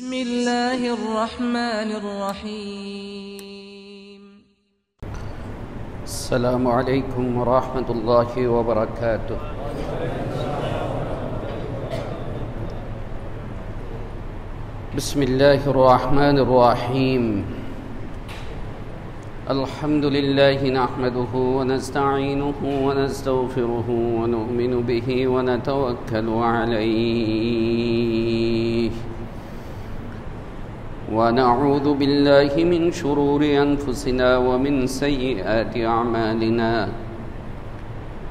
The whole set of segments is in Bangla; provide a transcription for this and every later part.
بسم الله الرحمن الرحيم. السلام عليكم ورحمة الله وبركاته. بسم الله الرحمن الرحيم. الحمد لله نحمده ونستعينه ونستغفره ونؤمن به ونتوكل عليه ونعوذ بالله من شرور أنفسنا ومن سيئات أعمالنا.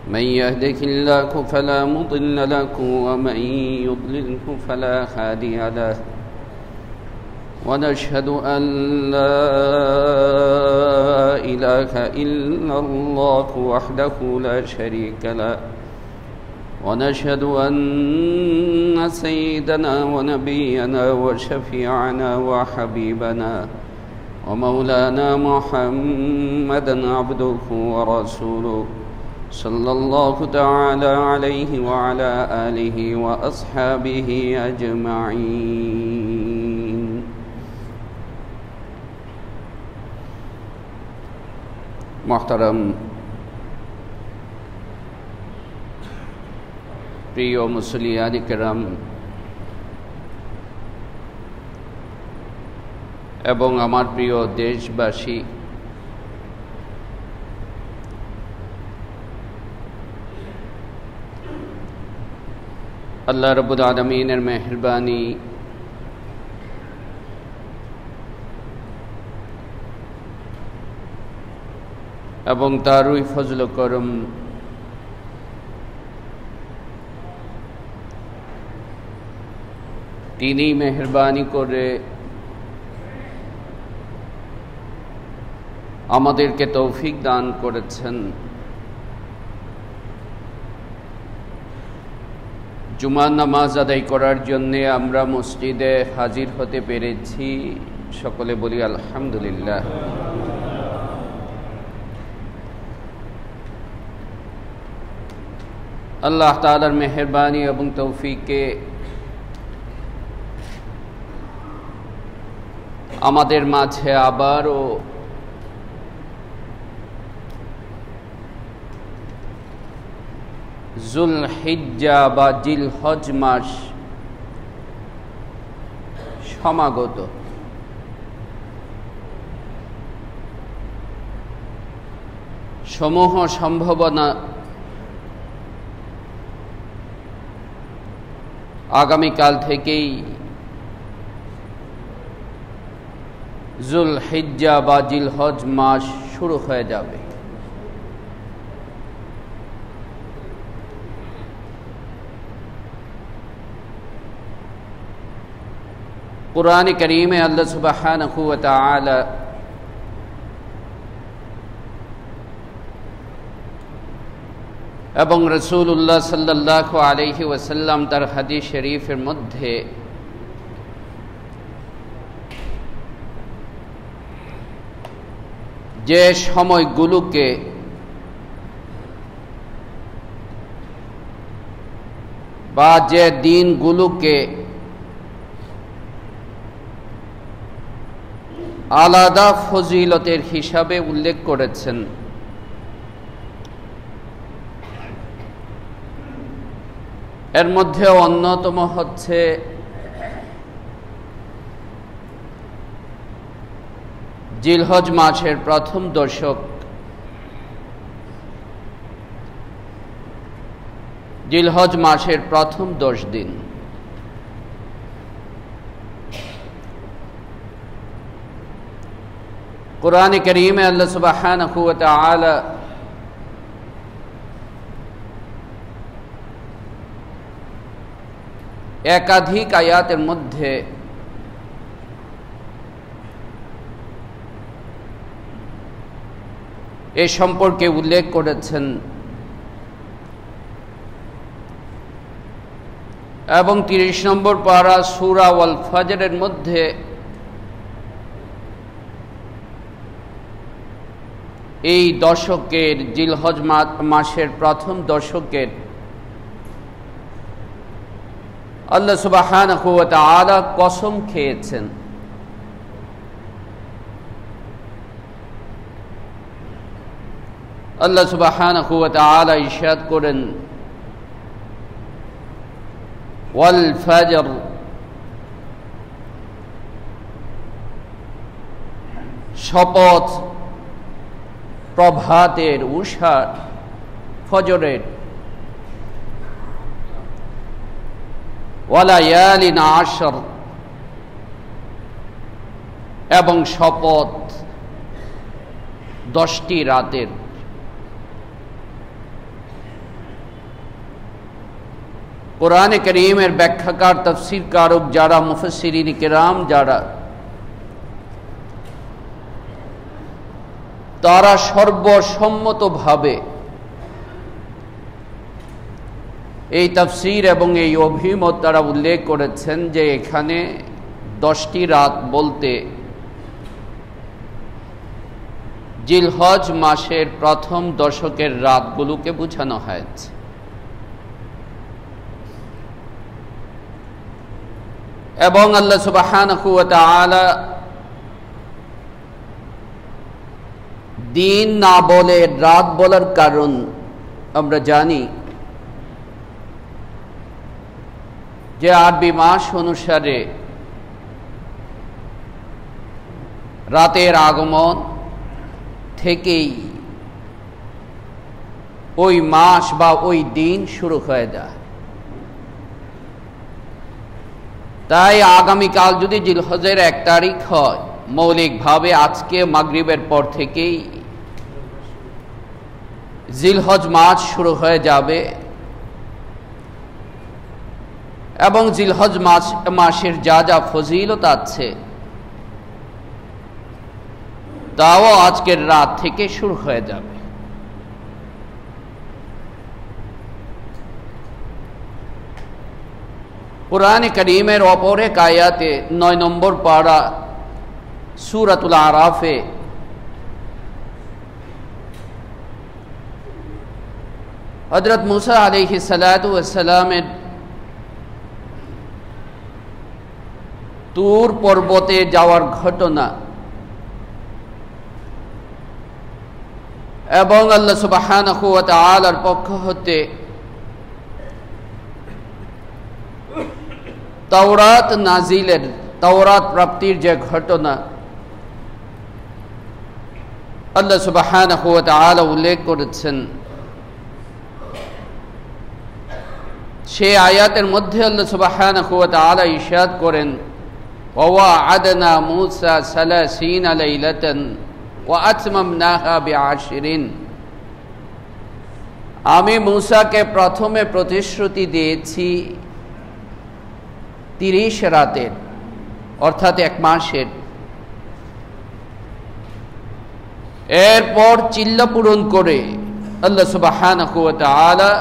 من يهده الله فلا مضل له ومن يضلله فلا هادي له. ونشهد أن لا إله إلا الله وحده لا شريك له. ونشهد أن سيدنا ونبينا وشفيعنا وحبيبنا ومولانا محمدا عبده ورسوله صلى الله تعالى عليه وعلى آله وأصحابه أجمعين. محترم প্রিয় মুসলিয়ান কিরাম এবং আমার প্রিয় দেশবাসী, আল্লাহ রাব্বুল আলামিনের মেহেরবানি এবং তারই ফজল করম তিনি মেহেরবানি করে আমাদেরকে তৌফিক দান করেছেন জুমার নামাজ আদায় করার জন্য আমরা মসজিদে হাজির হতে পেরেছি। সকলে বলি আলহামদুলিল্লাহ। আল্লাহ তাআলার মেহেরবানি এবং তৌফিকে আমাদের মাঝে আবারও যুলহিজ্জা বা জিলহজ মাস সমাগত। সমূহ সম্ভাবনা আগামীকাল থেকেই যুলহিজ্জা বা জিলহজ মাস শুরু হয়ে যাবে। কুরআনে কারীমে আল্লাহ সুবহানাহু ওয়া তাআলা এবং রাসূলুল্লাহ সাল্লাল্লাহু আলাইহি ওয়াসাল্লাম তার হাদিস শরীফের মধ্যে যে সময়গুলোকে বা যে দিনগুলোকে আলাদা ফজিলতের হিসাবে উল্লেখ করেছেন, এর মধ্যে অন্যতম হচ্ছে জিলহজ মাসের প্রথম দশক, জিলহজ মাসের প্রথম 10 দিন। কুরআনে কারীমে আল্লাহ সুবহানাহু ওয়া তাআলা একাধিক আয়াতের মধ্যে এ সম্পর্কে উল্লেখ করেছেন এবং 30 নম্বর পারা সূরা ওয়াল ফজরের মধ্যে এই দশকের জিলহজ মাসের প্রথম দশকের আল্লাহ সুবহানাহু ওয়া তাআলা কসম খেয়েছেন, আল্লাহ সুবহানাহু ওয়া তাআলা ইরশাদ করেন, ওয়াল ফাজর, শপথ প্রভাতের, উষার, ফজরের, ওয়ালায়ালিন আশর, এবং শপথ 10টি রাতের। কোরআনে কারীমের ব্যাখ্যাকার, তাফসীর কারক যারা, মুফাসসিরিন কিরাম যারা, তারা সর্বসম্মতভাবে এই তাফসীর এবং এই অভিমত তারা উল্লেখ করেছেন যে এখানে 10টি রাত বলতে জিলহজ মাসের প্রথম দশকের রাতগুলোকে বোঝানো হয়েছে। এবং আল্লাহ সুবহানাহু ওয়া তাআলা দিন না বলে রাত বলার কারণ আমরা জানি যে আরবি মাস অনুসারে রাতের আগমন থেকেই ওই মাস বা ওই দিন শুরু হয়ে যায়। তাই আগামীকাল যদি জিলহজের 1 তারিখ হয়, মৌলিকভাবে আজকে মাগরিবের পর থেকেই জিলহজ মাস শুরু হয়ে যাবে এবং জিলহজ মাসের যা যা ফজিলত আছে তাও আজকের রাত থেকে শুরু হয়ে যাবে। কুরআনে কারীমের অপর এক আয়াতে 9 নম্বর পারা সূরাতুল আরাফে হযরত মুসা আলাইহিস সালাতু ওয়াস সালামের তুর পর্বতে যাওয়ার ঘটনা এবং আল্লাহ সুবহানাহু ওয়া তাআলার পক্ষ হতে তাওরাত নাজিলের, তাওরাত প্রাপ্তির যে ঘটনা আল্লাহ সুবহানাহু ওয়া তাআলা উল্লেখ করেছেন, সেই আয়াতের মধ্যে আল্লাহ সুবহানাহু ওয়া তাআলা ইরশাদ করেন, ওয়া ওয়া'আদনা মূসা 30 লাইলাতান ওয়া আতমামনাহা বি'আশরিন। আমি মূসাকে প্রথমে প্রতিশ্রুতি দিয়েছি 30 রাতের, অর্থাৎ 1 মাসের। এরপর চিল্লা পূরণ করে আল্লাহ সুবহানাহু ওয়া তাআলা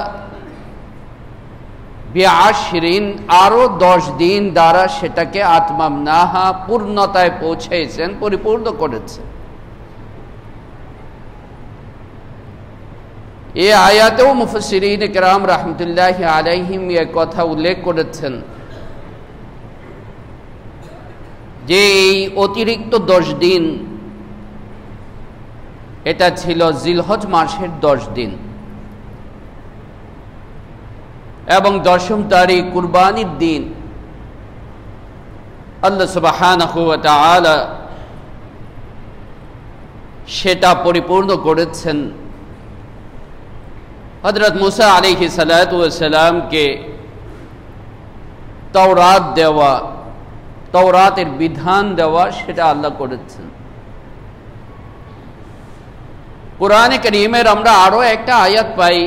বি'আশরিন, আরো 10 দিন দ্বারা সেটাকে আতমামনাহা, পূর্ণতায় পৌঁছেছেন, পরিপূর্ণ করেছেন। এই আয়াতেও মুফাসসিরিন কিরাম রাহমাতুল্লাহি আলাইহিম এই কথা উল্লেখ করেছেন যে এই অতিরিক্ত 10 দিন এটা ছিল জিলহজ মাসের 10 দিন এবং 10ম তারিখ কুরবানির দিন আল্লাহ সুবহানাহু ওয়া তাআলা সেটা পরিপূর্ণ করেছেন। হযরত মুসা আলাইহিস সালাতু ওয়াস সালামকে তাওরাত দেওয়া, তাওরাতের বিধান দেওয়া, সেটা আল্লাহ করেছেন। কুরআনে কারীমের আমরা আরো একটা আয়াত পাই,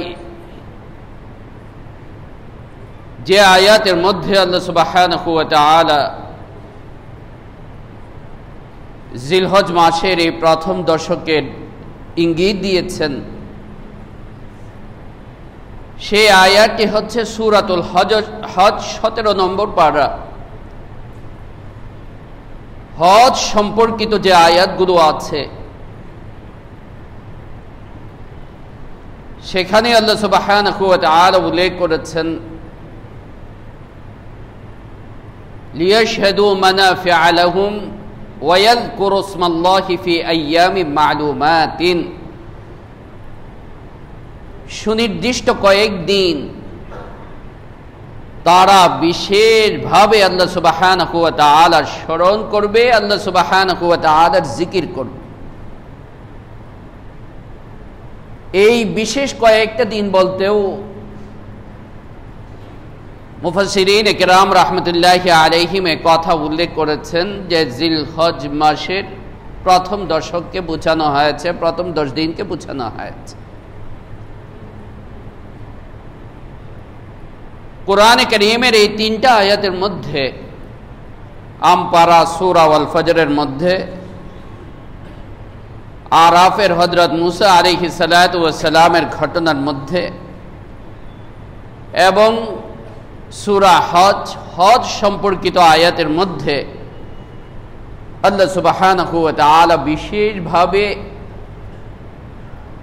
যে আয়াতের মধ্যে আল্লাহ সুবহানাহু ওয়া তাআলা জিলহজ মাসের এই প্রথম দশকের ইঙ্গিত দিয়েছেন। সেই আয়াতটি হচ্ছে সূরাতুল হজ 17 নম্বর পারা। হজ সম্পর্কিত যে আয়াতগুলো আছে সেখানে আল্লাহ সুবহানাহু ওয়া তাআলা উল্লেখ করেছেন, লিয়াশহাদু মানাফিআ লাহুম ওয়া ইয়াযকুরু ইসমাল্লাহি ফি আইয়ামিন মা'লুমাতিন, সুনির্দিষ্ট কয়েকদিন তারা বিশেষভাবে আল্লাহ সুবহানাহু ওয়া তাআলার স্মরণ করবে, আল্লাহ সুবহানাহু ওয়া তাআলার জিকির করবে। এই বিশেষ কয়েকটা দিন বলতেও মুফাসসিরিন কিরাম রাহমাতুল্লাহি আলাইহিম কথা উল্লেখ করেছেন যে জিলহজ মাসের প্রথম দশককে বোঝানো হয়েছে, প্রথম 10 দিনকে বোঝানো হয়েছে। কোরআনে কারীমের এই 3টা আয়াতের মধ্যে, আমপারা, সূরা ওয়াল ফজরের মধ্যে, আরাফের হযরত মুসা আলাইহিস সালাতু ওয়াস সালামের ঘটনার মধ্যে, এবং সূরা হজ সম্পর্কিত আয়াতের মধ্যে আল্লাহ সুবহানাহু ওয়া তাআলা বিশেষভাবে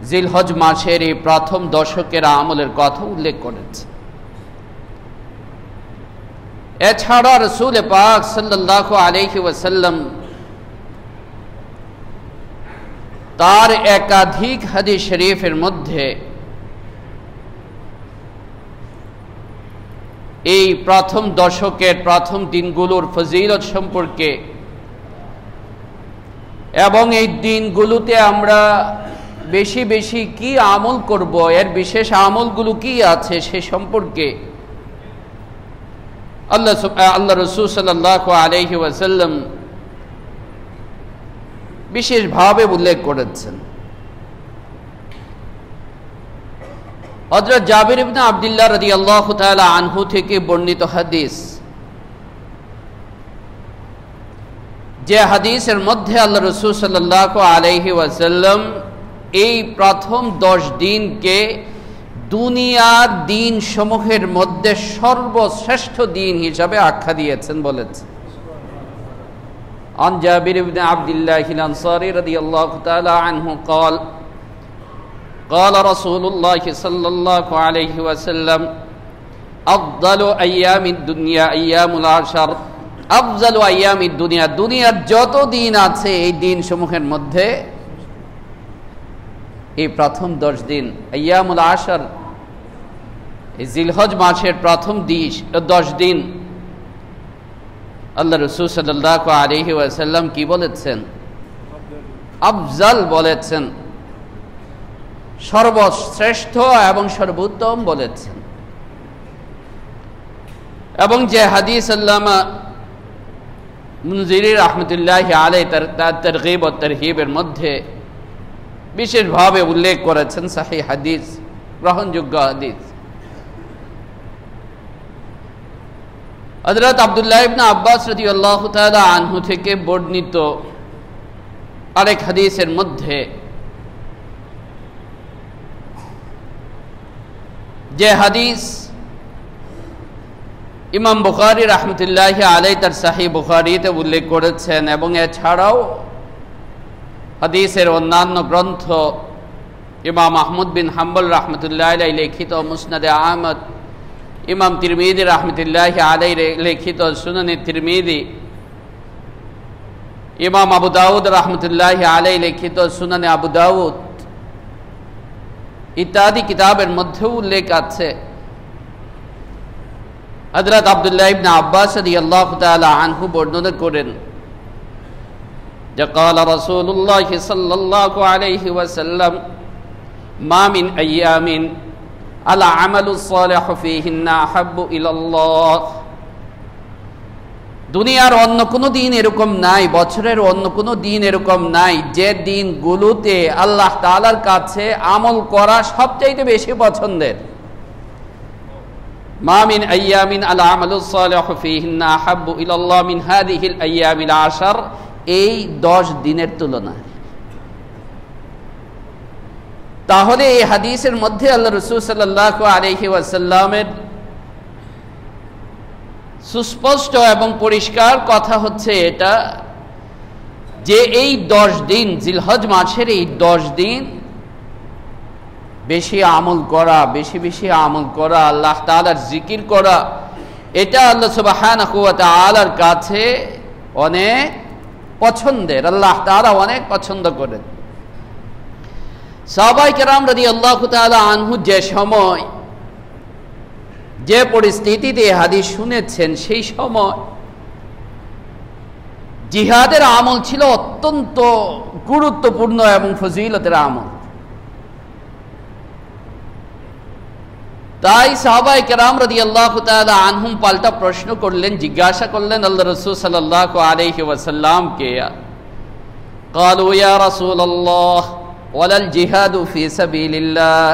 জিলহজ মাসের এই প্রথম দশকের আমলের কথা উল্লেখ করেছে। এছাড়া রাসূল পাক সাল্লাল্লাহু আলাইহি ওয়াসাল্লাম তার একাধিক হাদিস শরীফের মধ্যে এই প্রথম দশকের প্রথম দিনগুলোর ফজিলত সম্পর্কে এবং এই দিনগুলোতে আমরা বেশি বেশি কি আমল করব, এর বিশেষ আমলগুলো কি আছে সে সম্পর্কে আল্লাহ রাসূল সাল্লাল্লাহু আলাইহি ওয়াসাল্লাম বিশেষভাবে উল্লেখ করেছেন। হযরত জাবির ইবনে আব্দুল্লাহ রাদিয়াল্লাহু তাআলা আনহু থেকে বর্ণিত হাদিস, যে হাদিসের মধ্যে আল্লাহ রাসূল সাল্লাল্লাহু আলাইহি ওয়াসাল্লাম এই প্রথম 10 দিনকে দুনিয়ার দিন সমূহের মধ্যে সর্বশ্রেষ্ঠ দিন হিসাবে আখ্যা দিয়েছেন বলেছেন। عن جابر بن عبد الله الأنصاري رضي الله تعالى عنه قال قال رسول الله صلى الله عليه وسلم أفضل أيام الدنيا أيام العشر أفضل أيام الدنيا দুনিয়ার যত দিন আছে এই দিন সমূহের মধ্যে এই প্রথম 10 দিন আইয়ামুল আশর, এই জিলহজ মাসের প্রথম 10 দিন আল্লাহ রাসূল সাল্লাল্লাহু আলাইহি ওয়াসাল্লাম কি বলেছেন? আফজাল বলেছেন, সর্বশ্রেষ্ঠ এবং সর্বোত্তম বলেছেন। এবং যে হাদিস আল্লামা মুনজিরি রাহমাতুল্লাহি আলাইহি তার তারগীব ও তারহিবের মধ্যে বিশেষভাবে উল্লেখ করেছেন, সহিহ হাদিস, গ্রহণযোগ্য হাদিস। হযরত আব্দুল্লাহ ইবনে আব্বাস রাদিয়াল্লাহু তাআলা আনহু থেকে বর্ণিত আরেক হাদিসের মধ্যে, যে হাদিস ইমাম বুখারী রাহমাতুল্লাহি আলাইহি তার সহিহ বুখারীতে উল্লেখ করেছেন, এবং এছাড়াও হাদিসের অন্যান্য গ্রন্থ, ইমাম আহমদ বিন হাম্বল রাহমাতুল্লাহি আলাইহি লিখিত মুসনাদে আহমদ, ইমাম তিরমিজি রাহমাতুল্লাহি আলাইহি লিখিত সুনানে তিরমিজি, ইমাম আবু দাউদ রাহমাতুল্লাহি আলাইহি লিখিত সুনানে আবু দাউদ ইত্যাদি কিতাবের মধ্যে উল্লেখ আছে। হযরত আব্দুল্লাহ ইবনে আব্বাস রাদিয়াল্লাহু তাআলা আনহু বর্ণনা করেন যে قال رسول الله صلى الله عليه وسلم ما من أيام العمل الصالح فيهن أحب إلى الله, দুনিয়ার অন্য কোনো দিন এরকম নাই, বছরের অন্য কোনো দিন এরকম নাই যে দিনগুলোতে আল্লাহ তাআলার কাছে আমল করা সবচেয়ে বেশি পছন্দের। মা মিন আইয়ামিন আল আমালুস সালিহু ফীহিন্না আহাব্বু ইলাল্লাহ মিন হাযিহিল আইয়ামিল আশর, এই 10 দিনের তুলনায়। তাহলে এই হাদিসের মধ্যে আল্লাহ রাসূল সাল্লাল্লাহু আলাইহি ওয়াসাল্লামের সুস্পষ্ট এবং পরিষ্কার কথা হচ্ছে এটা যে এই 10 দিন, জিলহজ মাসের এই 10 দিন বেশি আমল করা, বেশি বেশি আমল করা, আল্লাহ তাআলার জিকির করা, এটা আল্লাহ সুবহানাহু ওয়া তাআলার কাছে অনেক পছন্দের, আল্লাহ তাআলা অনেক পছন্দ করেন। সাহাবায়ে কেরাম রাদিয়াল্লাহু তাআলা আনহু যে সময় যে পরিস্থিতিতে হাদিস শুনেছেন, সেই সময় জিহাদের আমল ছিল অত্যন্ত গুরুত্বপূর্ণ এবং ফজিলতের আমল। তাই সাহাবায়ে কেরাম রাদিয়াল্লাহু তাআলা আনহুম পাল্টা প্রশ্ন করলেন, জিজ্ঞাসা করলেন আল্লাহ রাসূল সাল্লাল্লাহু আলাইহি ওয়াসাল্লামকে, ক্বালু ইয়া রাসূলুল্লাহ ওয়ালাল জিহাদু ফি সাবিলিল্লাহ,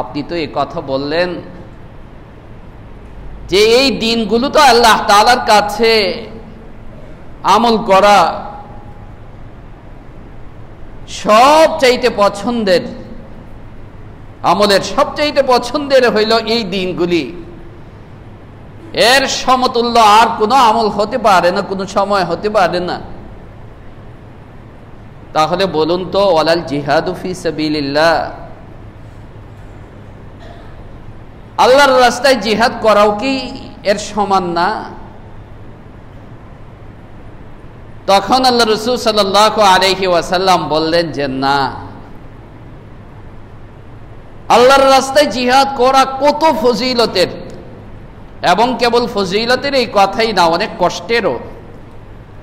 আপনি তো এই কথা বললেন যে এই দিনগুলো তো আল্লাহ তাআলার কাছে আমল করা সবচাইতে পছন্দের, আমলের সবচাইতে পছন্দের হইল এই দিনগুলি, এর সমতুল্য আর কোনো আমল হতে পারে না, কোনো সময় হতে পারে না। তাহলে বলুন তো, ওয়ালাল জিহাদু ফি সাবিলিল্লাহ, আল্লাহর রাস্তায় জিহাদ করাও কি এর সমান না? তখন আল্লাহ রাসূল সাল্লাল্লাহু আলাইহি ওয়াসাল্লাম বললেন যে না, আল্লাহর রাস্তায় জিহাদ করা কত ফজিলতের, এবং কেবল ফজিলতের এই কথাই না, অনেক কষ্টেরও,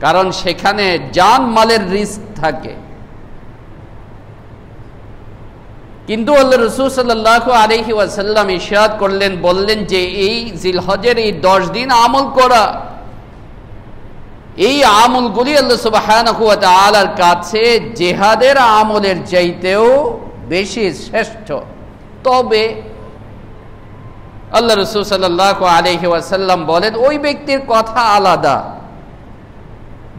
কারণ সেখানে জান মালের রিস্ক থাকে। কিন্তু আল্লাহ রাসূল সাল্লাল্লাহু আলাইহি ওয়াসাল্লাম ইরশাদ করলেন, বললেন যে এই জিলহজের এই 10 দিন আমল করা, এই আমলগুলি আল্লাহ সুবহানাহু ওয়া তাআলার কাছে জিহাদের আমলের চাইতেও বেশি শ্রেষ্ঠ। তবে আল্লাহ রাসূল সাল্লাল্লাহু আলাইহি ওয়াসাল্লাম বলেন, ওই ব্যক্তির কথা আলাদা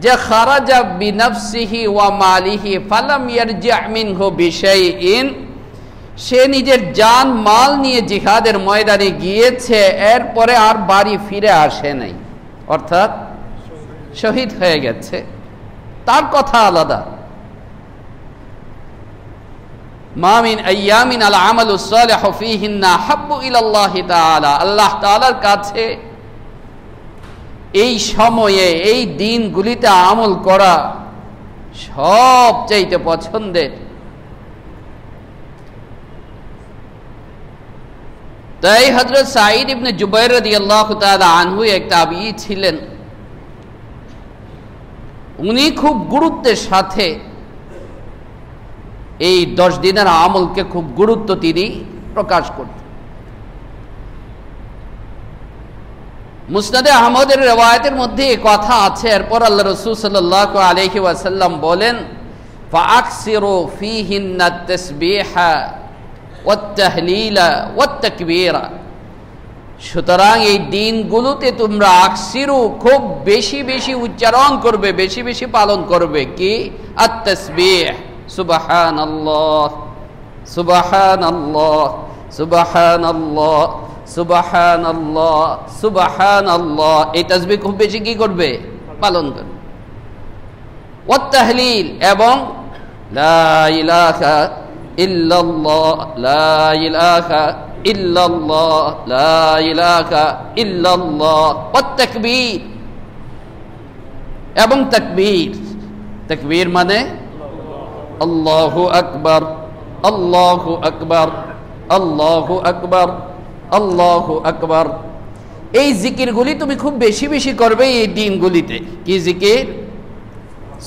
যে খারাজা বিনাফসিহি ওয়া মালিহি ফালাম ইয়ারজি' মিনহু বিশাইইন, সে নিজের জান মাল নিয়ে জিহাদের ময়দানে গিয়েছে, এরপরে আর বাড়ি ফিরে আসে নাই, অর্থাৎ শহীদ হয়ে গেছে, তার কথা আলাদা। মা মিন আইয়ামিন আল আমালু সালিহু ফীহিন্না হাব্বু ইলাল্লাহি তাআলা, আল্লাহ তাআলার কাছে এই সময়ে এই দিনগুলিতে আমল করা সবচাইতে পছন্দের। তাই হযরত সাঈদ ইবনে জুবাইর রাদিয়াল্লাহু তাআলা আনহু এক তাবিঈ ছিলেন, উনি খুব গুরুত্বের সাথে এই 10 দিনের আমলকে খুব গুরুত্ব তিনি প্রকাশ করতেন। মুসনাদে আহমদের রিওয়ায়াতের মধ্যে এই কথা আছে। এরপর আল্লাহ রাসূল সাল্লাল্লাহু আলাইহি ওয়াসাল্লাম বলেন, ফাআকসিরু ফীহিন্না তাসবিহা ওয়াত তাহলিলা ওয়াত তাকবীরা, সুতরাং এই দিনগুলোতে তোমরা আকসিরু খুব বেশি বেশি উচ্চারণ করবে, বেশি বেশি পালন করবে কি আত-তাসবিহ, সুবহানাল্লাহ সুবহানাল্লাহ সুবহানাল্লাহ সুবহানাল্লাহ সুবহানাল্লাহ, এই তাসবিহ খুব বেশি কি করবে, পালন করবে। ওয়াত তাহলিল, এবং লা ইলাহা ইল্লাল্লাহ লা ইলাহা ইল্লাল্লাহ লা ইলাহা ইল্লাল্লাহ, ওয়াত তাকবীর, এবং তাকবীর। তাকবীর মানে আল্লাহু আকবার আল্লাহু আকবার আল্লাহু আকবার আল্লাহু আকবার। এই জিকিরগুলি তুমি খুব বেশি বেশি করবে এই দিনগুলিতে। কি জিকির?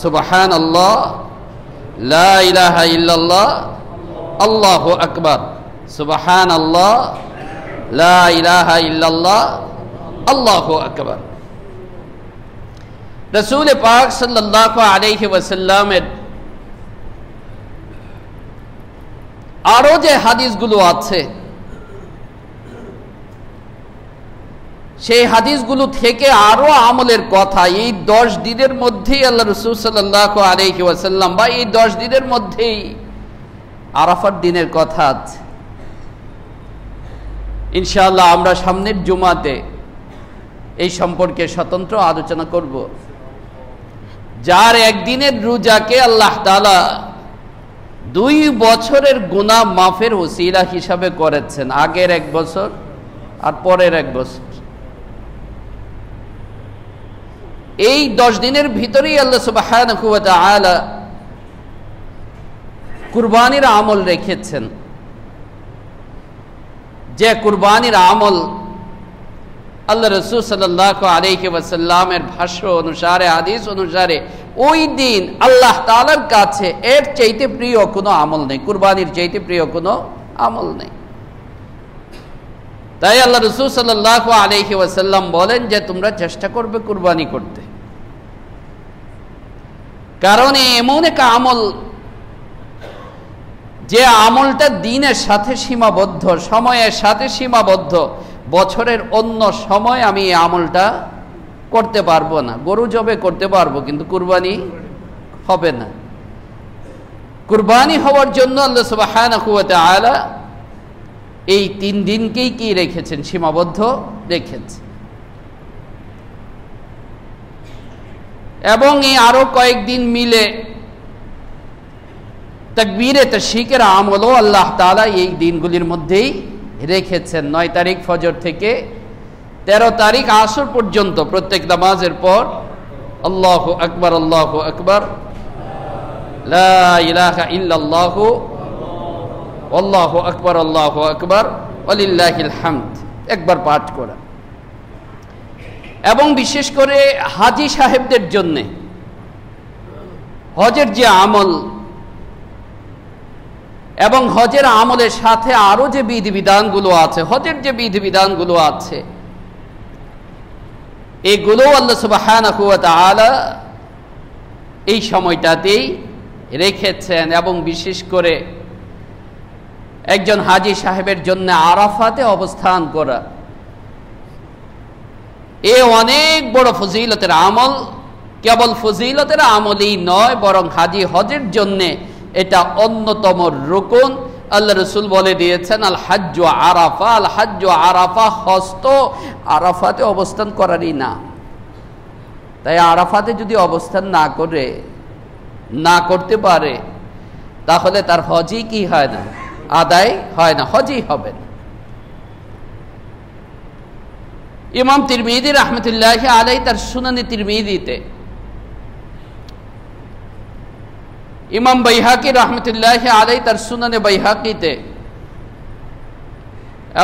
সুবহানাল্লাহ, লা ইলাহা ইল্লাল্লাহ, আল্লাহু আকবার, সুবহানাল্লাহ, লা ইলাহা ইল্লাল্লাহ, আল্লাহু আকবার। রাসূল পাক সাল্লাল্লাহু আলাইহি ওয়াসাল্লামের আরো যে হাদিসগুলো আছে, সেই হাদিসগুলো থেকে আরো আমলের কথা এই 10 দিনের মধ্যেই আল্লাহ রাসূল সাল্লাল্লাহু আলাইহি ওয়াসাল্লাম, বা এই 10 দিনের মধ্যেই আরাফার দিনের কথা আছে। ইনশাআল্লাহ আমরা সামনের জুমাতে এই সম্পর্কে স্বতন্ত্র আলোচনা করব। যার একদিনের রোজাকে আল্লাহ তাআলা 2 বছরের গুনাহ মাফের ওসিলা হিসাবে করেছেন, আগের 1 বছর আর পরের 1 বছর। এই 10 দিনের ভিতরেই আল্লাহ সুবহানাহু ওয়া তাআলা কুরবানির আমল রেখেছেন, যে কুরবানির আমল আল্লাহ রাসূল সাল্লাল্লাহু আলাইহি ওয়াসাল্লামের ভাষ্য অনুসারে, হাদিস অনুসারে ওই দিন আল্লাহ তাআলার কাছে এর চাইতে প্রিয় কোনো আমল নেই, কুরবানির চাইতে প্রিয় কোনো আমল নেই। তাই আল্লাহ রাসূল সাল্লাল্লাহু আলাইহি ওয়াসাল্লাম বলেন যে তোমরা চেষ্টা করবে কুরবানি করতে, কারণ এমন এক আমল যে আমলটা দিনের সাথে সীমাবদ্ধ, সময়ের সাথে সীমাবদ্ধ। বছরের অন্য সময় আমি এই আমলটা করতে পারবো না। গরু জবে করতে পারবো, কিন্তু কুরবানি হবে না। কুরবানি হওয়ার জন্য আল্লাহ সুবহানাহু ওয়া তাআলা এই 3 দিনকেই কি রেখেছেন? সীমাবদ্ধ রেখেছেন। এবং এই আরো কয়েকদিন মিলে তাকবীরে তাশরিকের আমলও আল্লাহ তাআলা এই দিনগুলির মধ্যেই রেখেছেন। 9 তারিখ ফজর থেকে 13 তারিখ আসর পর্যন্ত প্রত্যেক নামাজের পর আল্লাহু আকবার, আল্লাহু আকবার, লা ইলাহা ইল্লাল্লাহু, আল্লাহু আকবার, আল্লাহু আকবার, ওয়ালিল্লাহিল হামদ একবার পাঠ করা। এবং বিশেষ করে হাজী সাহেবদের জন্য হজের যে আমল এবং হজের আমলের সাথে আরো যে বিধিবিধানগুলো আছে, হজের যে বিধিবিধানগুলো আছে, এগুলো আল্লাহ সুবহানাহু ওয়া তাআলা এই সময়টাতেই রেখেছেন। এবং বিশেষ করে একজন হাজী সাহেবের জন্য আরাফাতে অবস্থান করা এ অনেক বড় ফজিলতের আমল। কেবল ফজিলতের আমলই নয়, বরং হাজী হজের জন্য এটা অন্যতম রুকন। আল্লাহ রাসূল বলে দিয়েছেন আল হাজ্জু আরাফা, আল হাজ্জু আরাফা, হজ তো আরাফাতে অবস্থান করারই না। তাই আরাফাতে যদি অবস্থান না করতে পারে, তাহলে তার হজই কি হয় না? আদায় হয় না, হজই হবে না। ইমাম তিরমিজি রাহমাতুল্লাহি আলাইহি তার সুনানে তিরমিজিতে, ইমাম বাইহাকি রাহমাতুল্লাহি আলাইহি তার সুনানে বাইহাকিতে,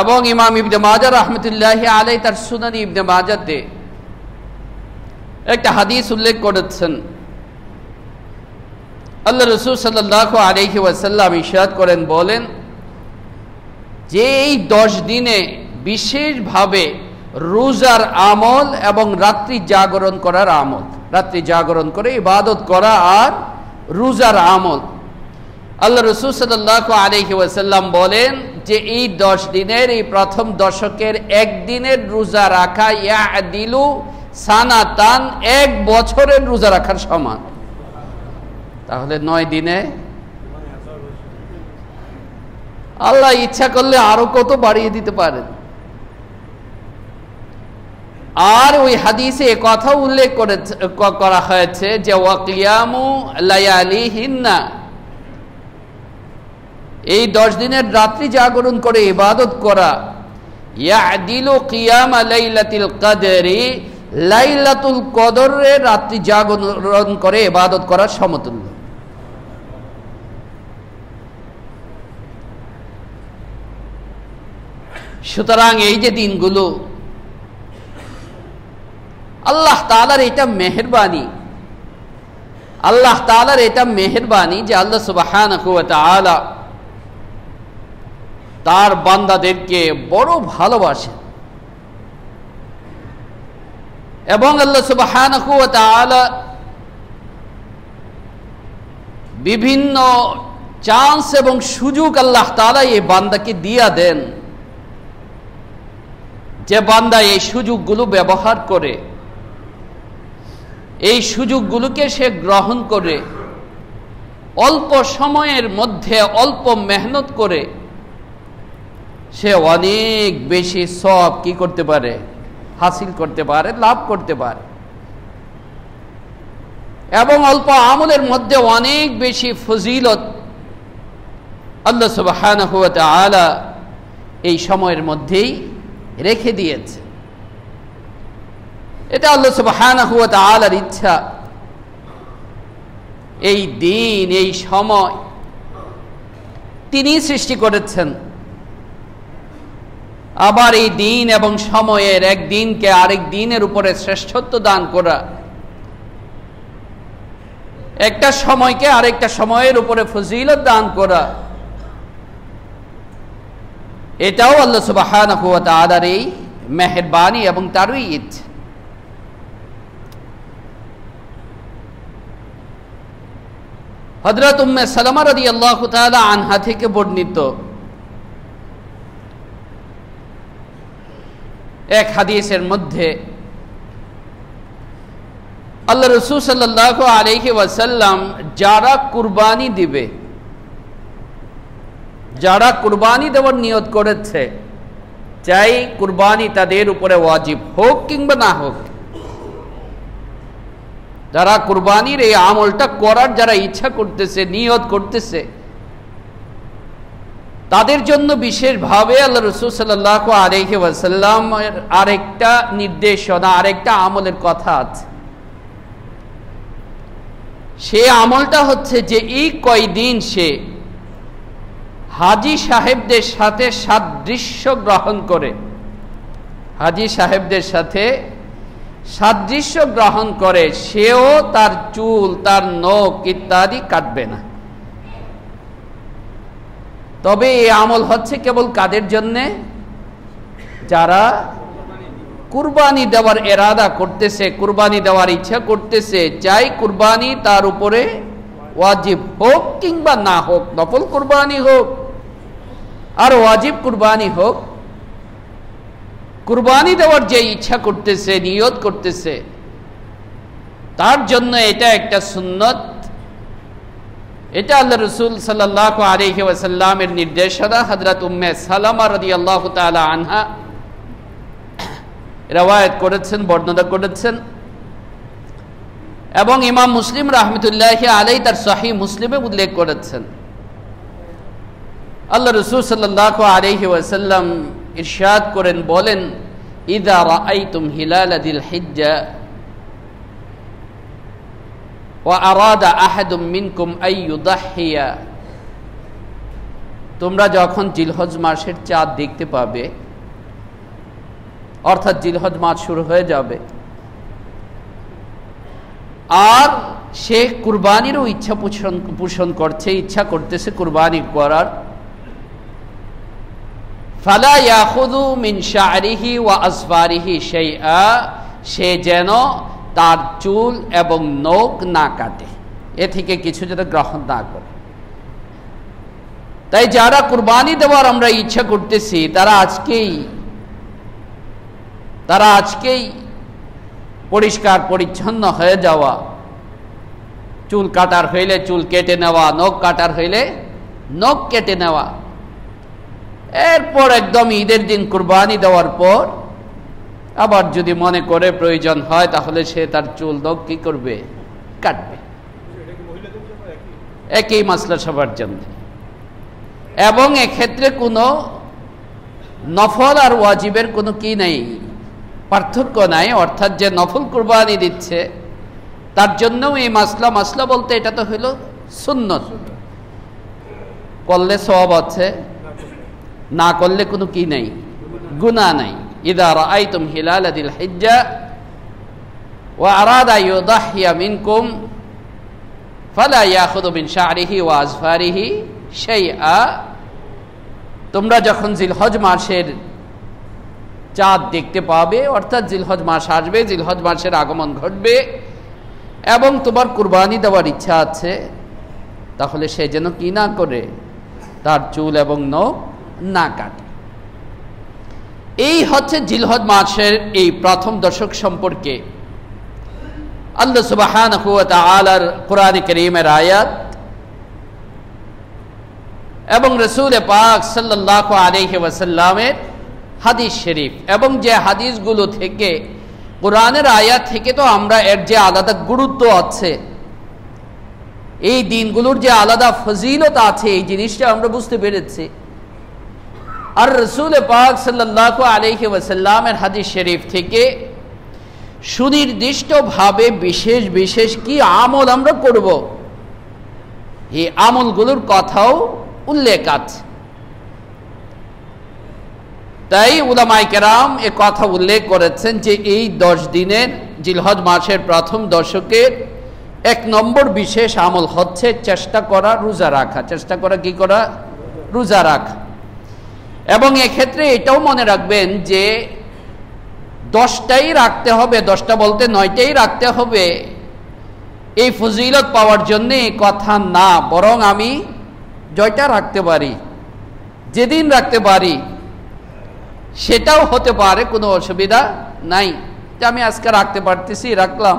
এবং ইমাম ইবনে মাজাহ রাহমাতুল্লাহি আলাইহি তার সুনানে ইবনে মাজাহতে একটা হাদিস উল্লেখ করেছেন। আল্লাহ রাসূল সাল্লাল্লাহু আলাইহি ওয়াসাল্লাম ইরশাদ করেন, বলেন যে এই 10 দিনে বিশেষভাবে রোজার আমল এবং রাত্রি জাগরণ করার আমল, রাত্রি জাগরণ করে ইবাদত করা আর রোজার আমল, আল্লাহ রাসূল সাল্লাল্লাহু আলাইহি ওয়াসাল্লাম বলেন যে এই 10 দিনের, এই প্রথম দশকের একদিনের রোজা রাখা ইয়াদিলু সানাতান, 1 বছরের রোজা রাখার সমান। তাহলে 9 দিনে আল্লাহ ইচ্ছা করলে আরো কত বাড়িয়ে দিতে পারেন। আর ওই হাদিসে কথা উল্লেখ করা হয়েছে যে ওয়াকিয়ামু লায়ালিহিন্না, এই 10 দিনের রাত্রি জাগরণ করে ইবাদত করা, ইয়াদিলু কিয়ামা লাইলাতুল কদরি, লাইলাতুল কদরে রাত্রি জাগরণ করে ইবাদত করার সমতুল্য। সুতরাং এই যে দিনগুলো, আল্লাহ তাআলার এটা মেহেরবানি, আল্লাহ তাআলার এটা মেহেরবানি যে আল্লাহ সুবহানাহু ওয়া তাআলা তার বান্দাদেরকে বড় ভালোবাসেন। এবং আল্লাহ সুবহানাহু ওয়া তাআলা বিভিন্ন চান্স এবং সুযোগ আল্লাহ তাআলা এই বান্দাকে দিয়া দেন, যে বান্দা এই সুযোগগুলো ব্যবহার করে, এই সুযোগগুলোকে সে গ্রহণ করে, অল্প সময়ের মধ্যে অল্প মেহনত করে সে অনেক বেশি সওয়াব কি করতে পারে? হাসিল করতে পারে, লাভ করতে পারে। এবং অল্প আমলের মধ্যে অনেক বেশি ফজিলত আল্লাহ সুবহানাহু ওয়া তাআলা এই সময়ের মধ্যেই রেখে দিয়েছে। এটা আল্লাহ সুবহানাহু ওয়া তাআলার ইচ্ছা। এই দিন, এই সময় তিনি সৃষ্টি করেছেন। আবার এই দিন এবং সময়ের এক দিনকে আরেক দিনের উপরে শ্রেষ্ঠত্ব দান করা, একটা সময়কে আরেকটা সময়ের উপরে ফজিলত দান করা, এটাও আল্লাহ সুবহানাহু ওয়া তাআলার এই মেহেরবানি এবং তারই ইচ্ছা। হযরত উম্মে সালামা রাদিয়াল্লাহু তাআলা আনহা থেকে বর্ণিত এক হাদিসের মধ্যে আল্লাহ রাসূল সাল্লাল্লাহু আলাইহি ওয়াসাল্লাম যারা কুরবানি দিবে, যারা কুরবানি দেওয়ার নিয়ত করেছে, চাই কুরবানি তাদের উপরে ওয়াজিব হোক কিংবা না হোক, যারা কুরবানির এই আমলটা করার যারা ইচ্ছা করতেছে, নিয়ত করতেছে, তাদের জন্য বিশেষভাবে আল্লাহ রাসূল সাল্লাল্লাহু আলাইহি ওয়াসাল্লামের আরেকটা নির্দেশনা, আরেকটা আমলের কথা আছে। সে আমলটা হচ্ছে যে এই কয়দিন সে হাজী সাহেবদের সাথে সাদৃশ্য গ্রহণ করে, হাজী সাহেবদের সাথে সাদৃশ্য গ্রহণ করে, সেও তার চুল, তার নখ ইত্যাদি কাটবে না। তবে এই আমল হচ্ছে কেবল কাদের জন্যে? যারা কুরবানি দেওয়ার এরাদা করতেছে, কুরবানি দেওয়ার ইচ্ছা করতেছে, চাই কুরবানি তার উপরে ওয়াজিব হোক কিংবা না হোক, নফল কুরবানি হোক আর ওয়াজিব কুরবানি হোক, কুরবানি দেওয়ার যে ইচ্ছা করতেছে, নিয়ত করতেছে, তার জন্য এটা একটা সুন্নত। এটা আল্লাহ রাসূল সাল্লাল্লাহু আলাইহি ওয়াসাল্লামের নির্দেশনা। হযরত উম্মে সালামা রাদিয়াল্লাহু তাআলা আনহা রওয়ায়াত করেছেন, বর্ণনা করেছেন, এবং ইমাম মুসলিম রাহমাতুল্লাহি আলাইহি তার সহিহ মুসলিমে উল্লেখ করেছেন। আল্লাহ রাসূল সাল্লাল্লাহু আলাইহি ওয়াসাল্লাম ইরশাদ করেন, বলেন, ইযা রাআইতুম হিলাল যিল হিজ্জা ওয়া আরাদা আহাদুম মিনকুম আই ইউদাহহিয়া, তোমরা যখন জিলহজ মাসের চাঁদ দেখতে পাবে, অর্থাৎ জিলহজ মাস শুরু হয়ে যাবে, আর সে কুরবানিরও ইচ্ছা পোষণ করছে, ইচ্ছা করতেছে কুরবানি করার, ফালা ইয়াখুযু মিন শা'রিহি ওয়া আসফারিহি শাইআ, সে যেন তার চুল এবং নখ না কাটে, এ থেকে কিছু যেন গ্রহণ না করে। তাই যারা কুরবানি দেওয়ার আমরা ইচ্ছা করতেছি, তারা আজকেই পরিষ্কার পরিচ্ছন্ন হয়ে যাওয়া, চুল কাটার হইলে চুল কেটে নেওয়া, নখ কাটার হইলে নখ কেটে নেওয়া, এরপর একদম ঈদের দিন কুরবানি দেওয়ার পর আবার যদি মনে করে প্রয়োজন হয়, তাহলে সে তার চুল নখ কি করবে? কাটবে। একই মাসলা সবার জন্য, এবং এক্ষেত্রে কোনো নফল আর ওয়াজিবের কোনো কি নেই, পার্থক্য নাই। অর্থাৎ যে নফল কুরবানি দিচ্ছে তার জন্যও এই মাসলা বলতে এটা তো হইল সুন্নত, করলে সওয়াব আছে, না করলে কোনো কি নেই, গুনাহ নাই। ইযা রাআইতুম হিলাল যিল হিজ্জা ওয়া আরাদা ইউদাহহিয়া মিনকুম ফালা ইয়াখুযু মিন শা'রিহি ওয়া আসফারিহি শাইআ, তোমরা যখন জিলহজ মাসের চাঁদ দেখতে পাবে, অর্থাৎ জিলহজ মাস আসবে, জিলহজ মাসের আগমন ঘটবে, এবং তোমার কুরবানি দেওয়ার ইচ্ছা আছে, তাহলে সে যেন কি না করে? তার চুল এবং নখ না কাটে। এই হচ্ছে জিলহজ মাসের এই প্রথম দশক সম্পর্কে আল্লাহ সুবহানাহু ওয়া তাআলার কোরআন কারীমের আয়াত এবং রাসূল পাক সাল্লাল্লাহু আলাইহি ওয়াসাল্লামের হাদিস শরীফ, এবং যে হাদিসগুলো থেকে, কোরআনের আয়াত থেকে তো আমরা এর যে আলাদা গুরুত্ব আছে, এই দিনগুলোর যে আলাদা ফজিলত আছে, এই জিনিসটা আমরা বুঝতে পেরেছি। আর রাসূল পাক সাল্লাল্লাহু আলাইহি ওয়াসাল্লামের হাদিস শরীফ থেকে সুনির্দিষ্টভাবে বিশেষ বিশেষ কি আমল আমরা করব, এই আমলগুলোর কথাও উল্লেখ আছে। তাই উলামায়ে কেরাম এ কথা উল্লেখ করেছেন যে এই 10 দিনের জিলহজ মাসের প্রথম দশকের 1 নম্বর বিশেষ আমল হচ্ছে চেষ্টা করা রোজা রাখা। চেষ্টা করা কি করা? রোজা রাখা। এবং এক্ষেত্রে এটাও মনে রাখবেন যে 10টাই রাখতে হবে, 10টা বলতে 9টাই রাখতে হবে এই ফজিলত পাওয়ার জন্য এই কথা না, বরং আমি জয়টা রাখতে পারি, যেদিন রাখতে পারি সেটাও হতে পারে, কোনো অসুবিধা নাই। যে আমি আজকে রাখতে পারতেছি রাখলাম,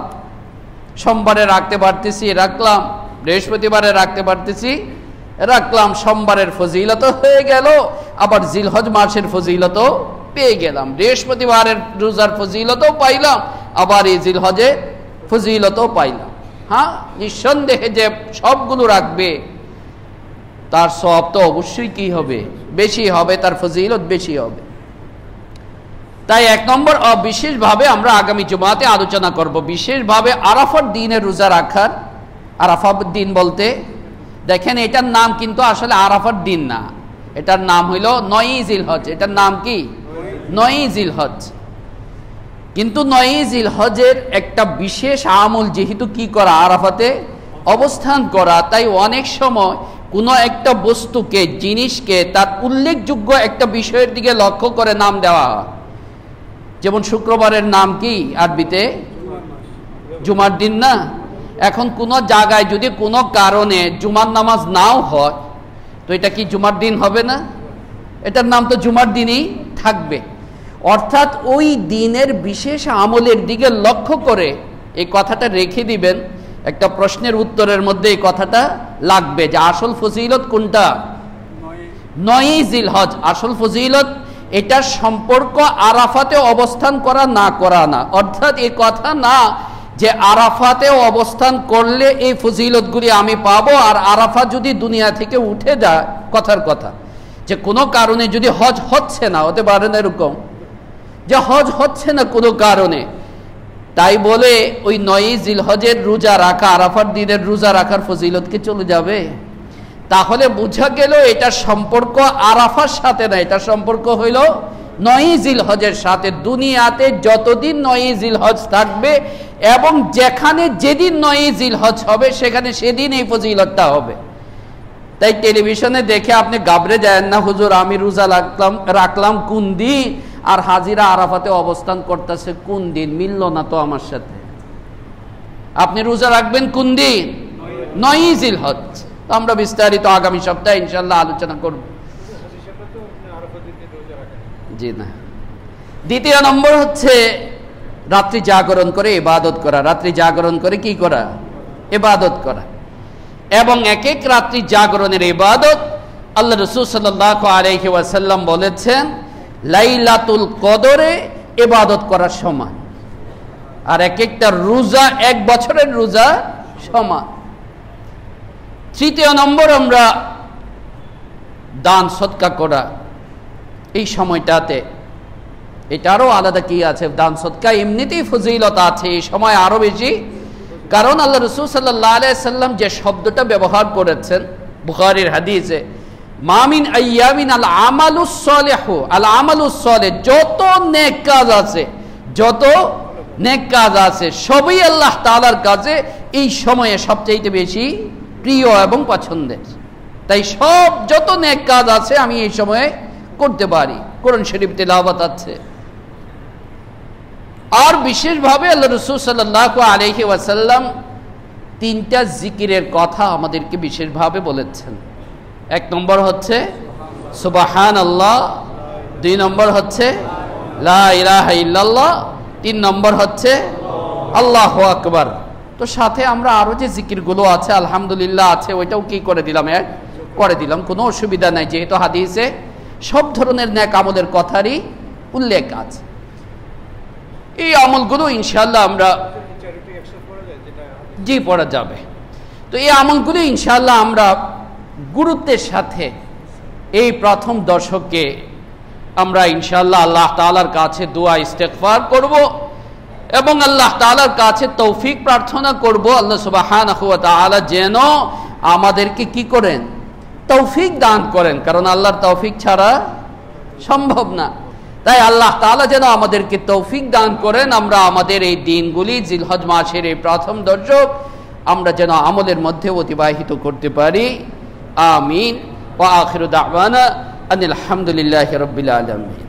সোমবারে রাখতে পারতেছি রাখলাম, বৃহস্পতিবারে রাখতে পারতেছি রাখলাম, সোমবারের ফজিলতও হয়ে গেল, আবার জিলহজ মাসের ফজিলতও পেয়ে গেলাম, বৃহস্পতিবারের রোজার ফজিলতও পাইলাম, আবার এই জিলহজে ফজিলতও পাইলাম। হ্যাঁ, নিঃসন্দেহে যে সবগুলো রাখবে তার সওয়াব তো অবশ্যই কি হবে? বেশি হবে, তার ফজিলত বেশি হবে। তাই 1 নম্বর বিশেষভাবে আমরা আগামী জুমাতে আলোচনা করব, বিশেষভাবে আরাফার দিনের রোজা রাখার। আরাফার দিন বলতে দেখেন এটার নাম কিন্তু আসলে আরাফার দিন না, এটার নাম হইল 9ই জিলহজ। এটার নাম কি? 9ই জিলহজ। কিন্তু 9ই জিলহজের একটা বিশেষ আমল যেহেতু কি করা? আরাফাতে অবস্থান করা। তাই অনেক সময় কোনো একটা বস্তুকে, জিনিসকে তার উল্লেখযোগ্য একটা বিষয়ের দিকে লক্ষ্য করে নাম দেওয়া হয়। যেমন শুক্রবারের নাম কি আরবিতে? জুমার দিন না? এখন কোনো জায়গায় যদি কোনো কারণে জুমার নামাজ নাও হয় তো এটা কি জুমার দিন হবে না? এটার নাম তো জুমার দিনই থাকবে। অর্থাৎ ওই দিনের বিশেষ আমলের দিকে লক্ষ্য করে এই কথাটা রেখে দিবেন। একটা প্রশ্নের উত্তরের মধ্যে এই কথাটা লাগবে যে আসল ফজিলত কোনটা? 9ই জিলহজ। আসল ফজিলত এটার সম্পর্ক আরাফাতে অবস্থান করা না করা না। অর্থাৎ এই কথা না যে আরাফাতে অবস্থান করলে এই ফজিলতগুলি আমি পাবো, আর আরাফা যদি দুনিয়া থেকে উঠে যায়, কথার কথা যে কোনো কারণে যদি হজ হচ্ছে না, হতে পারে না এরকম যে হজ হচ্ছে না কোনো কারণে, তাই বলে ওই 9ই জিলহজের রোজা রাখা, আরাফার দিনের রোজা রাখার ফজিলত কি চলে যাবে? তাহলে বোঝা গেল এটার সম্পর্ক আরাফার সাথে না, এটার সম্পর্ক হইল 9ই জিলহজের সাথে। দুনিয়াতে যতদিন 9ই জিলহজ থাকবে এবং যেখানে যেদিন 9ই জিলহজ হবে সেখানে সেদিন এই ফজিলতটা হবে। তাই টেলিভিশনে দেখে আপনি গাবড়ে যায় না, হুজুর আমি রোজা রাখলাম কোন দিন, আর হাজিরা আরাফাতে অবস্থান করতেছে কোন দিন, মিলল না তো আমার সাথে। আপনি রোজা রাখবেন কোন দিন? 9ই জিলহজ। তো আমরা বিস্তারিত আগামী সপ্তাহে ইনশাআল্লাহ আলোচনা করব। জি না। দ্বিতীয় নম্বর হচ্ছে রাত্রি জাগরণ করে ইবাদত করা। রাত্রি জাগরণ করে কি করা? ইবাদত করা। এবং এক এক রাত্রি জাগরণের ইবাদত আল্লাহ রাসূল সাল্লাল্লাহু আলাইহি ওয়াসাল্লাম বলেছেন লাইলাতুল কদরে ইবাদত করার সমান, আর এক একটা রোজা 1 বছরের রোজা সমান। তৃতীয় নম্বর আমরা দান সদকা করা এই সময়টাতে, এটারও আলাদা কি আছে? দান সদকা এমনিতেই ফজিলত আছে, এই সময় আরো বেশি, কারণ আল্লাহ রাসূল সাল্লাল্লাহু আলাইহি সাল্লাম যে শব্দটা ব্যবহার করেছেন বুখারীর হাদিসে, মামিন আইয়ামিন আল আমালুস সালিহু, আল আমালুস সালিহ, যত নেক কাজ আছে, যত নেক কাজ আছে সবই আল্লাহ তাআলার কাছে এই সময়ে সবচেয়ে বেশি প্রিয় এবং পছন্দের। তাই সব যত নেক কাজ আছে আমি এই সময়ে করতে পারি। কোরআন শরীফ তেলাওয়াত আছে। আর বিশেষভাবে আল্লাহ রাসূল সাল্লাল্লাহু আলাইহি ওয়াসাল্লাম 3টা জিকিরের কথা আমাদেরকে বিশেষভাবে বলেছেন। 1 নম্বর হচ্ছে সুবহানাল্লাহ, 2 নম্বর হচ্ছে লা ইলাহা ইল্লাল্লাহ, 3 নম্বর হচ্ছে আল্লাহু আকবার। তো সাথে আমরা আরো যে জিকিরগুলো আছে আলহামদুলিল্লাহ আছে, ওইটাও কি করে দিলাম? করে দিলাম, কোনো অসুবিধা নাই, যেহেতু হাদিসে সব ধরনের নেক আমলের কথারই উল্লেখ আছে। এই আমলগুলো ইনশাআল্লাহ আমরা জি পড়া যাবে। তো এই আমলগুলো ইনশাআল্লাহ আমরা গুরুত্বের সাথে এই প্রথম দশকে আমরা ইনশাআল্লাহ আল্লাহ তাআলার কাছে দোয়া ইস্তেগফার করব এবং আল্লাহ তাআলার কাছে তৌফিক প্রার্থনা করব আল্লাহ সুবহানাহু ওয়া তাআলা যেন আমাদেরকে কি করেন, তৌফিক দান করেন, কারণ আল্লাহর তৌফিক ছাড়া সম্ভব না। তাই আল্লাহ তাআলা যেন আমাদেরকে তৌফিক দান করেন, আমরা আমাদের এই দিনগুলি জিলহজ মাসের এই প্রথম দশক আমরা যেন আমলের মধ্যে অতিবাহিত করতে পারি। আমিন। ওয়া আখিরু দাওয়ানা আনিল হামদুলিল্লাহি রাব্বিল আলামিন।